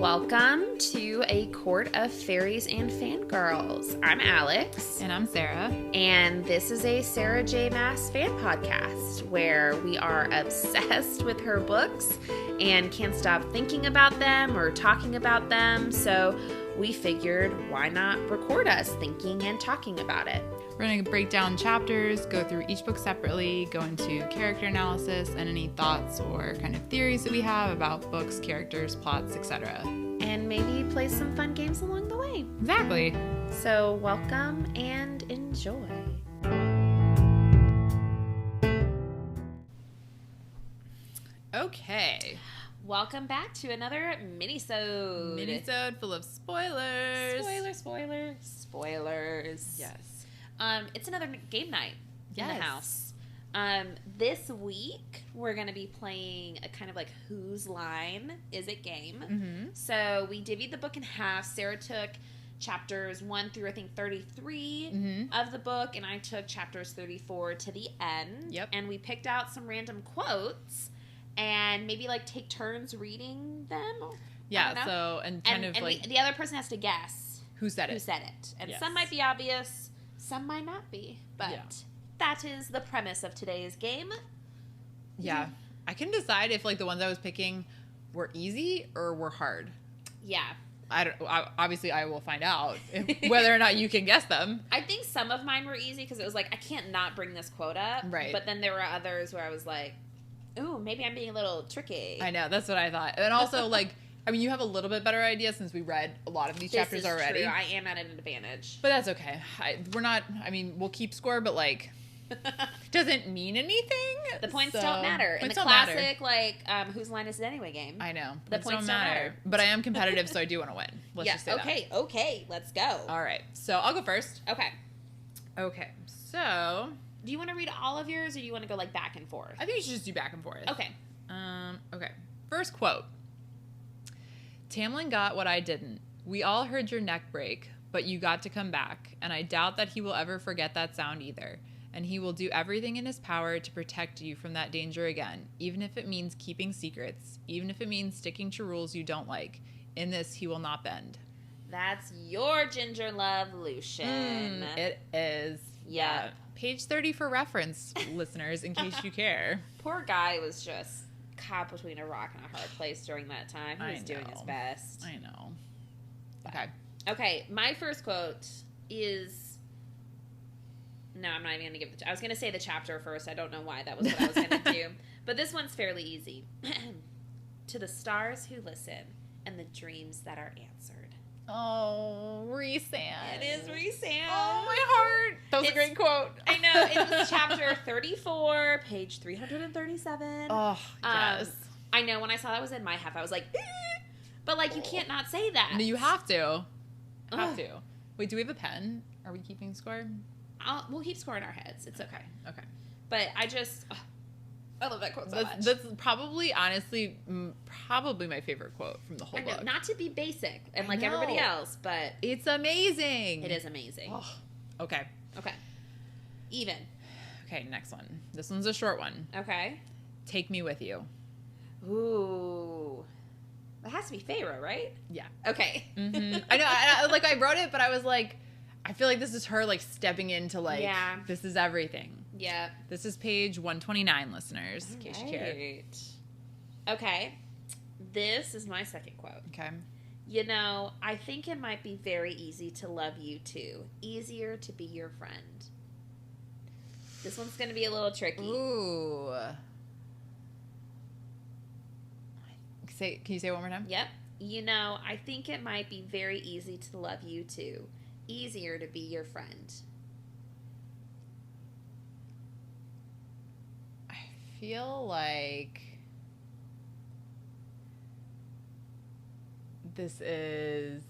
Welcome to A Court of Fairies and Fangirls. I'm Alex. And I'm Sarah. And this is a Sarah J. Maas fan podcast where we are obsessed with her books and can't stop thinking about them or talking about them. So we figured, why not record us thinking and talking about it? We're going to break down chapters, go through each book separately, go into character analysis and any thoughts or kind of theories that we have about books, characters, plots, etc. And maybe play some fun games along the way. Exactly. So welcome and enjoy. Okay. Welcome back to another mini-sode. Mini-sode full of spoilers. Spoilers. Yes. It's another game night in Yes. the house. This week, we're going to be playing a kind of like Whose Line Is It game. Mm-hmm. So we divvied the book in half. Sarah took chapters 1 through, I think, 33 of the book, and I took chapters 34 to the end. Yep. And we picked out some random quotes and maybe like take turns reading them. I don't Yeah, know. so, and kind of like, the other person has to guess who said who it? said it. And Yes. some might be obvious, some might not be. But Yeah. that is the premise of today's game. Yeah. I can decide if like the ones I was picking were easy or were hard. Yeah. Obviously, I will find out whether or not you can guess them. I think some of mine were easy because it was like, I can't not bring this quote up. Right. But then there were others where I was like, ooh, maybe I'm being a little tricky. I know, that's what I thought. And also, like, I mean, you have a little bit better idea since we read a lot of these chapters already. True. I am at an advantage. But that's okay. We'll keep score, but, like, doesn't mean anything. The points so- don't matter. In Points the don't matter. classic, like, Whose Line Is It Anyway game. I know. The points don't matter. But I am competitive, so I do want to win. Let's just say that. Okay, let's go. All right. So I'll go first. Okay. Okay. So Do you want to read all of yours, or do you want to go, like, back and forth? I think you should just do back and forth. Okay. Okay. First quote. Tamlin got what I didn't. We all heard your neck break, but you got to come back, and I doubt that he will ever forget that sound either. And he will do everything in his power to protect you from that danger again, even if it means keeping secrets, even if it means sticking to rules you don't like. In this, he will not bend. That's your Ginger Love Lucian. It is. Yeah. Page 30 for reference, listeners, in case you care. Poor guy was just caught between a rock and a hard place during that time. He I was doing his know. best. I know. Okay. Okay, my first quote is... No, I'm not even going to give it... I was going to say the chapter first. I don't know why that was what I was going to do. But this one's fairly easy. To the stars who listen and the dreams that are answered. Oh, Rhysand. It is Rhysand. Oh, my heart. That was a great quote. I know. It was chapter 34, page 337. Oh, yes. I know. When I saw that was in my half, I was like, eh. But, like, you can't not say that. No, you have to. Have Ugh. to. Wait, do we have a pen? Are we keeping score? We'll keep score in our heads. It's okay. Okay. But I just... I love that quote so much. That's probably, honestly, probably my favorite quote from the whole I know, book. not to be basic and I like know. everybody else, but It's amazing. it is amazing. Oh, okay. Okay. Even. Okay, next one. This one's a short one. Okay. Take me with you. Ooh. That has to be Feyre, right? Yeah. Okay. Mm-hmm. I know. I wrote it, but I was like, I feel like this is her, like, stepping into, like, Yeah. this is everything. Yeah. This is page 129, listeners, in case you care. Right. Okay. This is my second quote. Okay. You know, I think it might be very easy to love you too. Easier to be your friend. This one's going to be a little tricky. Ooh. Can you say it one more time? Yep. You know, I think it might be very easy to love you too. Easier to be your friend. I feel like this is...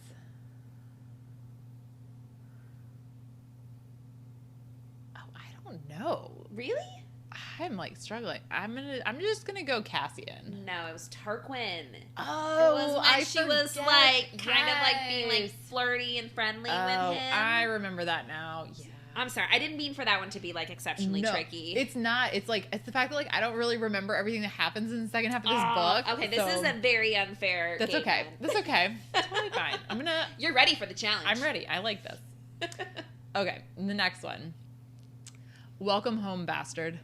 Oh, I don't know. Really? I'm like struggling. I'm just gonna go Cassian. No, it was Tarquin. Oh, it was when she was like kind of like being like yes. flirty and friendly Oh, with him. I remember that now. Yes. I'm sorry. I didn't mean for that one to be like exceptionally tricky. It's not. It's like, it's the fact that like I don't really remember everything that happens in the second half of this book. Okay, this is a very unfair That's game okay. then. That's okay. It's totally fine. You're ready for the challenge. I'm ready. I like this. Okay, the next one. Welcome home, bastard.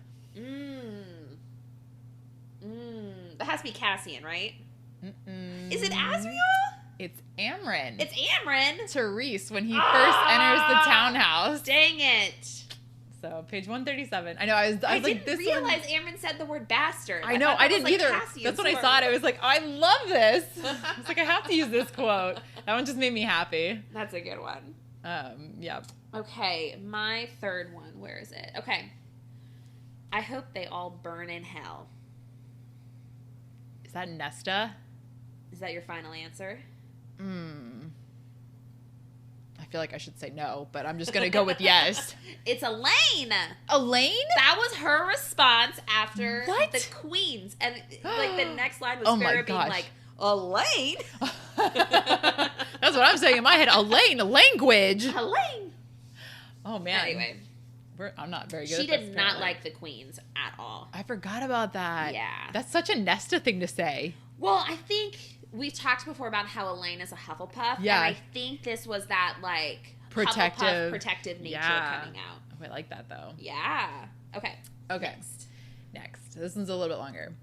That has to be Cassian, right? Is it Asriel? It's Amren. It's Amren. Therese when he first enters the townhouse. Dang it. So page 137. I know. I was like, didn't this realize Amren said the word bastard. I know. I didn't like either. Cassian's That's when I word. saw it. I was like, oh, I love this. I was like, I have to use this quote. That one just made me happy. That's a good one. Yeah. Okay, my third one. Where is it? Okay. I hope they all burn in hell. Is that Nesta? Is that your final answer? I feel like I should say no, but I'm just gonna go with yes. It's Elaine. Elaine? That was her response after What? the queens, and like the next line was Oh my Farrah being gosh. like, Elaine, That's what I'm saying in my head. Elaine, language. Elaine. Oh man. Anyway, I'm not very good. she at this, did not apparently. like the queens at all. I forgot about that. Yeah. That's such a Nesta thing to say. Well, I think we've talked before about how Elaine is a Hufflepuff. Yeah. And I think this was that, like, Protective. Hufflepuff protective nature Yeah. coming out. Oh, I like that though. Yeah. Okay. Okay. Next. This one's a little bit longer.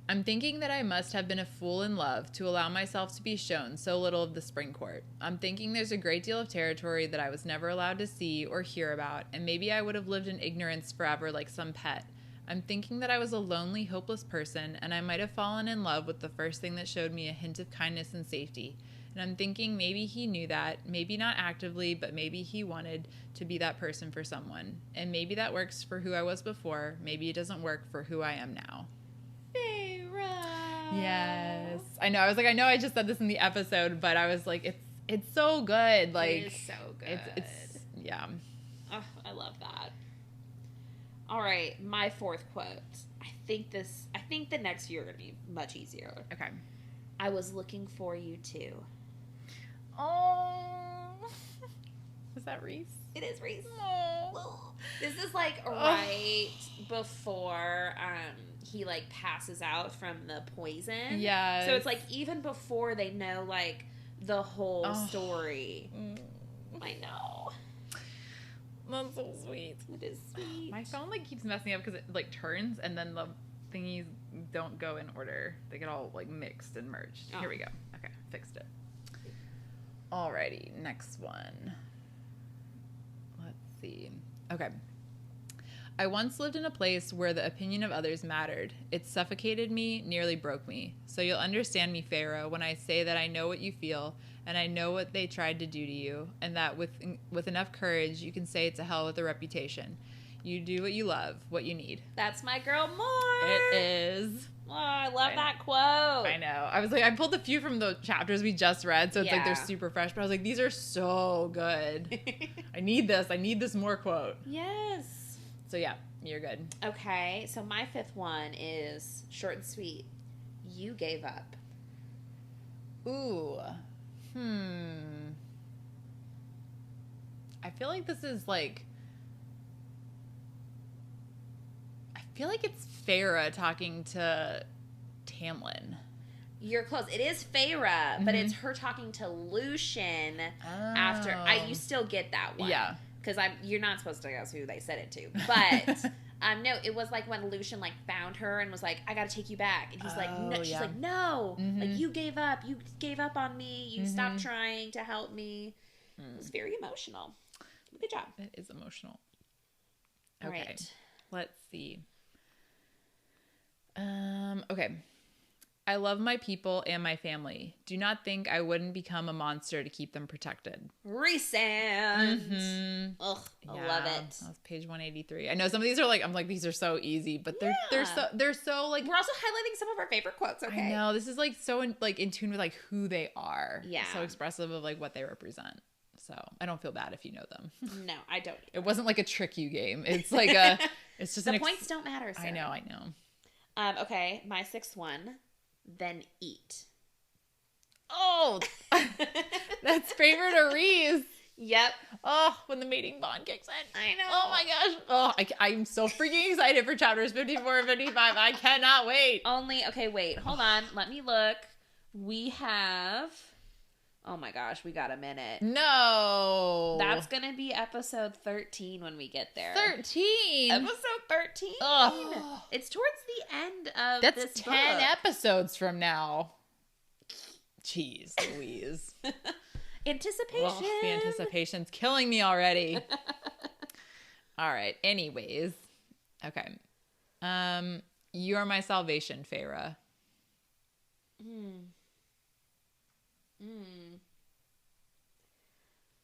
I'm thinking that I must have been a fool in love to allow myself to be shown so little of the spring court. I'm thinking there's a great deal of territory that I was never allowed to see or hear about, and maybe I would have lived in ignorance forever like some pet. I'm thinking that I was a lonely, hopeless person, and I might have fallen in love with the first thing that showed me a hint of kindness and safety. And I'm thinking maybe he knew that, maybe not actively, but maybe he wanted to be that person for someone. And maybe that works for who I was before. Maybe it doesn't work for who I am now. Farrah. Yes. I know. I was like, I know I just said this in the episode, but I was like, it's so good. Like, It is so good. It's yeah. Oh, I love that. All right, my fourth quote. I think the next year are going to be much easier. Okay. I was looking for you too. Oh. Was that Reese? It is Reese. Oh. This is like right before he like passes out from the poison. Yeah. So it's like even before they know like the whole story. I know. That's so sweet. It is sweet. My phone like keeps messing up because it like turns and then the thingies don't go in order. They get all like mixed and merged. Oh. Here we go. Okay, fixed it. Alrighty, next one. Let's see. Okay. I once lived in a place where the opinion of others mattered. It suffocated me, nearly broke me. So you'll understand me, Farrah, when I say that I know what you feel, and I know what they tried to do to you, and that with enough courage, you can say it's a hell with a reputation. You do what you love, what you need. That's my girl Moore. It is. Oh, I love that quote. I know. I was like, I pulled a few from the chapters we just read, so it's like they're Yeah. super fresh, but I was like, these are so good. I need this more quote. Yes. So yeah, you're good. Okay, so my fifth one is short and sweet. You gave up. Ooh. I feel like this is like... I feel like it's Farrah talking to Tamlin. You're close. It is Farrah, but it's her talking to Lucian after. You still get that one. Yeah. Because you're not supposed to guess who they said it to. But no, it was like when Lucian like found her and was like, I gotta take you back. And he's like, no. She's like, no. Like, you gave up. You gave up on me. You stopped trying to help me. It was very emotional. Good job. It is emotional. All Okay. right. Let's see. Okay. I love my people and my family. Do not think I wouldn't become a monster to keep them protected. Recent. Ugh, I love it. That was page 183. I know some of these are like, I'm like, these are so easy, but they're so like, We're also highlighting some of our favorite quotes, okay? I know this is like so in tune with like who they are. Yeah. So expressive of like what they represent. So I don't feel bad if you know them. No, I don't. It wasn't like a trick you game. It's like it's just The points don't matter, Sarah. I know. Okay, my sixth one. Then eat. Oh, that's favorite of Reese. Yep. Oh, when the mating bond kicks in. I know. Oh my gosh. Oh, I'm so freaking excited for chapters 54 and 55. I cannot wait. Okay, wait. Hold on. Let me look. We have... Oh my gosh, we got a minute. No. That's going to be episode 13 when we get there. 13? Episode 13? Ugh. It's towards the end of That's this 10 book. episodes from now. Jeez Louise. Anticipation. Ugh, the anticipation's killing me already. All right. Anyways. Okay. You are my salvation, Feyre.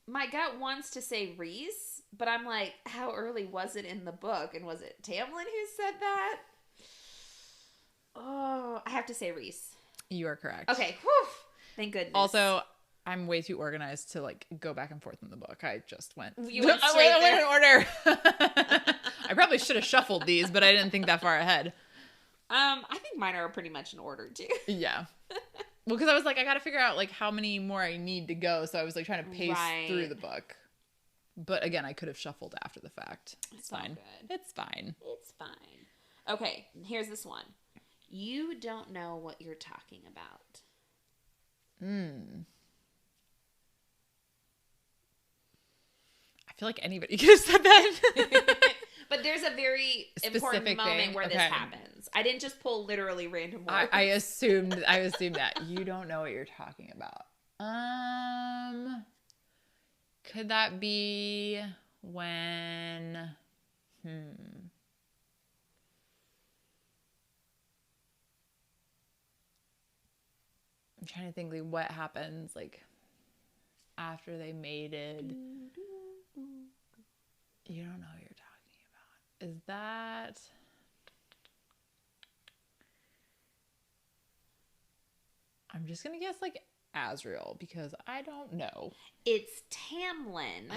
My gut wants to say Rhys, but I'm like, how early was it in the book? And was it Tamlin who said that? Oh, I have to say Rhys. You are correct. Okay. Whew. Thank goodness. Also, I'm way too organized to like go back and forth in the book. I just went. You went straight I went in there. order. I probably should have shuffled these, but I didn't think that far ahead. I think mine are pretty much in order too. Yeah. Well, because I was like, I got to figure out like how many more I need to go. So I was like trying to pace through the book. But again, I could have shuffled after the fact. It's fine. Good. It's fine. It's fine. Okay, here's this one. You don't know what you're talking about. I feel like anybody could have said that. But there's a very important Specific moment thing? where this Okay. happens. I didn't just pull literally random words. I assumed that you don't know what you're talking about. Could that be when I'm trying to think like what happens like after they mated. You don't know what you're talking about. Is that I'm just gonna guess like Azriel because I don't know. It's Tamlin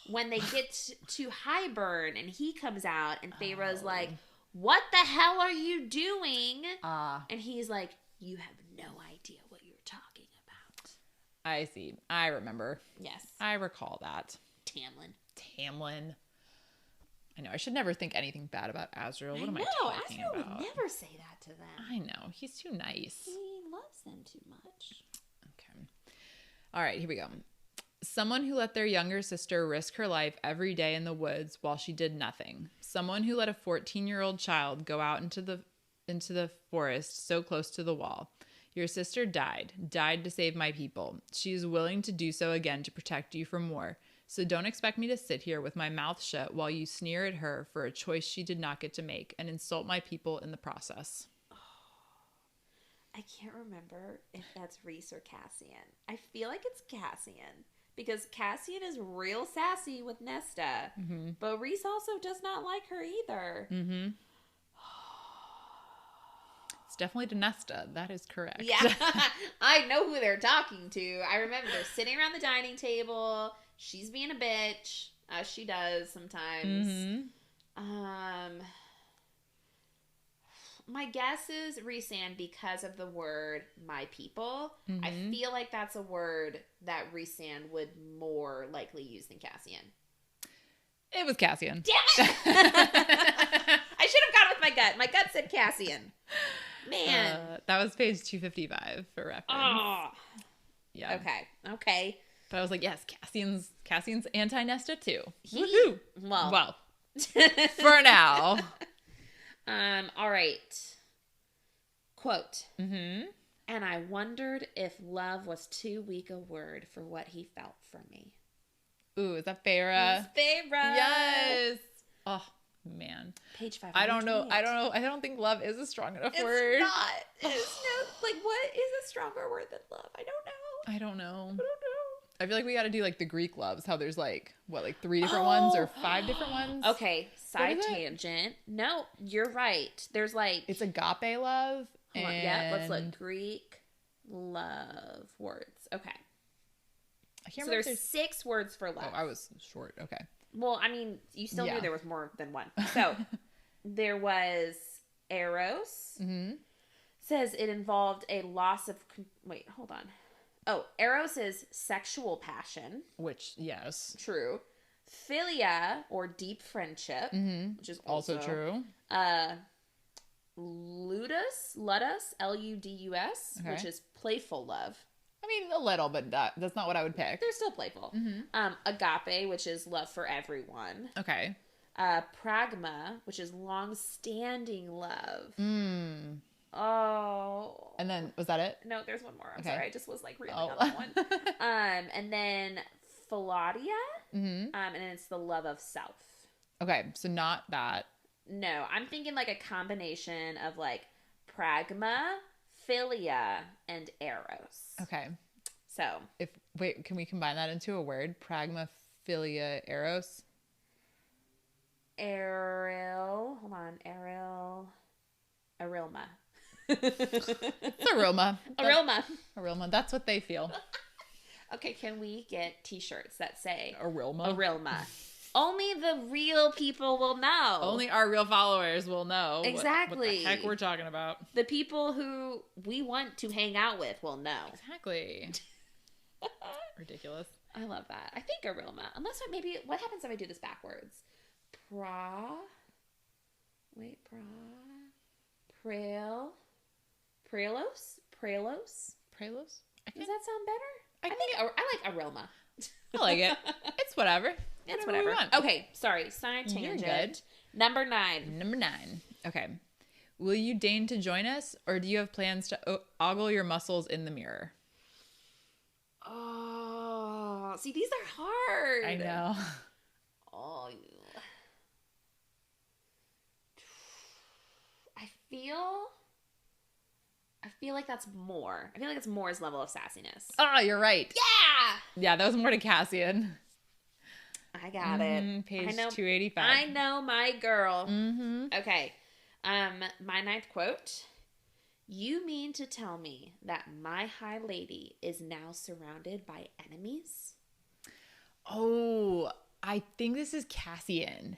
when they get to Highburn and he comes out and Feyre's like, what the hell are you doing? And he's like, you have no idea what you're talking about. I see. I remember. Yes. I recall that. Tamlin. I know. I should never think anything bad about Azriel. What am I talking Azriel about? would never say that to them. I know. He's too nice. He loves them too much. Okay. All right, here we go. Someone who let their younger sister risk her life every day in the woods while she did nothing. Someone who let a 14-year-old child go out into the forest so close to the wall. Your sister died to save my people. She is willing to do so again to protect you from war. So don't expect me to sit here with my mouth shut while you sneer at her for a choice she did not get to make and insult my people in the process. I can't remember if that's Rhys or Cassian. I feel like it's Cassian because Cassian is real sassy with Nesta, but Rhys also does not like her either. It's definitely to Nesta. That is correct. Yeah, I know who they're talking to. I remember they're sitting around the dining table. She's being a bitch, as she does sometimes. My guess is Rhysand because of the word "my people." I feel like that's a word that Rhysand would more likely use than Cassian. It was Cassian. Damn it! I should have gone with my gut. My gut said Cassian. Man. That was page 255 for reference. Oh. Yeah. Okay. But I was like, yes, Cassian's anti-Nesta too. Woohoo! Well, for now. All right. Quote. And I wondered if love was too weak a word for what he felt for me. Ooh, is that Feyre? It's Feyre. Yes. Oh man. Page 5. I don't know. I don't think love is a strong enough word. It's not. It's no. Like, what is a stronger word than love? I don't know. I feel like we got to do like the Greek loves. How there's like what, like 3 different ones or 5 different ones. Okay. Side tangent. No, you're right. There's like it's agape love. Hold on. Yeah. Let's look. Greek love words. Okay. I can't So remember. there's 6 words for love. Oh, I was short. Okay. Well, I mean, you still knew there was more than one. So there was Eros. Says it involved a loss of. Wait, hold on. Oh, eros is sexual passion. Which, yes. True. Philia, or deep friendship, which is Also true. Ludus, Ludus, Okay. which is playful love. I mean, a little, but that's not what I would pick. They're still playful. Agape, which is love for everyone. Okay. Pragma, which is long-standing love. Oh. And then, was that it? No, there's one more. I'm Okay. sorry. I just was like reeling on that one. And then Philadia. And then it's the love of self. Okay, so not that. No, I'm thinking like a combination of like pragma, philia, and eros. Okay. So. Wait, can we combine that into a word? Pragma, philia, eros? Hold on. Arilma. It's Aroma. Arilma. That's what they feel. Okay, can we get t-shirts that say Arilma? Only the real people will know. Only our real followers will know Exactly. what the heck we're talking about. The people who we want to hang out with will know. Exactly. Ridiculous. I love that. I think Arilma. Unless maybe, what happens if I do this backwards? Prelos? Prelos? Does that sound better? I like Arilma. I like it. It's whatever. It's Whatever we whatever. want. Okay, sorry. Side You're tangent. good. Number 9. Number 9. Okay. Will you deign to join us, or do you have plans to ogle your muscles in the mirror? Oh, see, these are hard. I know. Oh, I feel like that's more. I feel like it's Moore's level of sassiness. Oh, you're right. Yeah! Yeah, that was more to Cassian. I got it. Page 285. I know my girl. Mm-hmm. Okay. My 9th quote. You mean to tell me that my high lady is now surrounded by enemies? Oh, I think this is Cassian.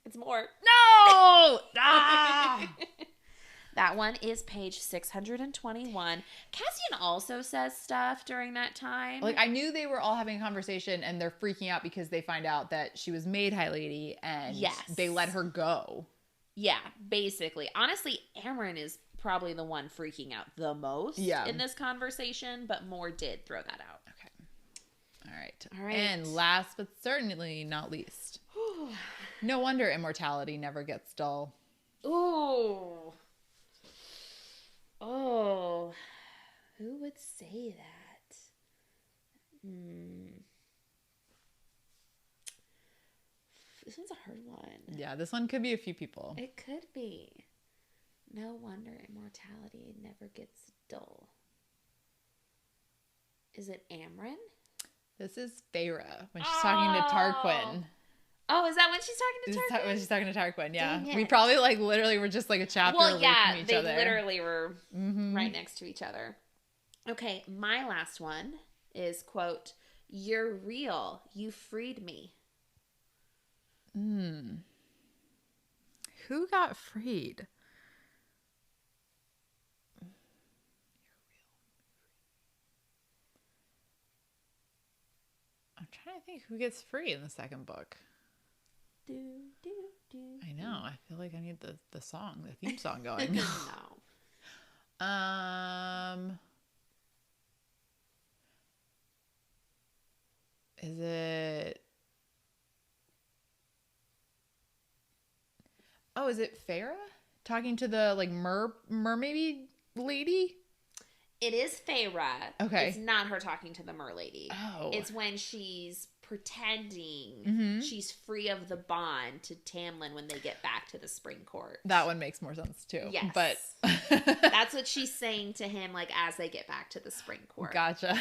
It's more. No! Ah! That one is page 621. Cassian also says stuff during that time. Like, I knew they were all having a conversation and they're freaking out because they find out that she was made High Lady and they let her go. Yeah, basically. Honestly, Amren is probably the one freaking out the most in this conversation, but Moore did throw that out. Okay. All right. And last but certainly not least, no wonder immortality never gets dull. Ooh. Oh, who would say that? This one's a hard one. Yeah, this one could be a few people. It could be. No wonder immortality never gets dull. Is it Amren? This is Feyre when she's talking to Tarquin. Oh, is that when she's talking to Tarquin? When she's talking to Tarquin, yeah. Dang We it. probably literally were just like a chapter away from each other. They literally were right next to each other. Okay, my last one is, quote, "You're real. You freed me." Who got freed? I'm trying to think who gets free in the second book. I know. I feel like I need the song, the theme song going. No. Is it? Oh, is it Feyre talking to the like mermaid lady? It is Feyre. Okay. It's not her talking to the merlady. Oh. It's when she's pretending she's free of the bond to Tamlin when they get back to the Spring Court. That one makes more sense too. Yes. But that's what she's saying to him, like, as they get back to the Spring Court. Gotcha.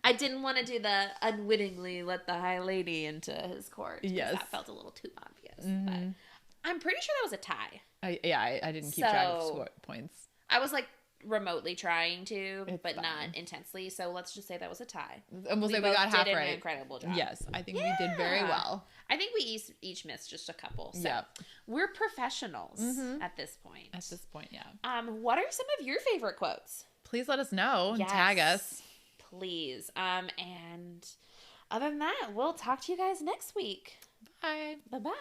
I didn't want to do the unwittingly let the High Lady into his court. Yes. That felt a little too obvious. But I'm pretty sure that was a tie. I didn't keep track of points. I was like remotely trying to, It's but fine. not intensely. So let's just say that was a tie. And we'll say we both got half did right. an incredible job. Yes, I think we did very well. I think we each missed just a couple. So Yep. we're professionals at this point. At this point, yeah. What are some of your favorite quotes? Please let us know and tag us. please. And other than that, we'll talk to you guys next week. Bye. Bye-bye.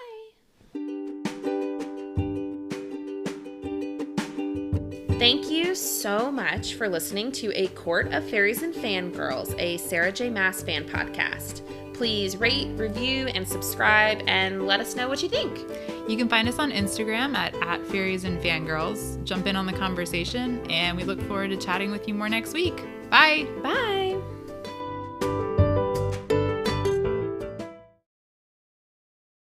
Thank you so much for listening to A Court of Fairies and Fangirls, a Sarah J. Maas fan podcast. Please rate, review, and subscribe, and let us know what you think. You can find us on Instagram at Fairies and Fangirls. Jump in on the conversation, and we look forward to chatting with you more next week. Bye. Bye.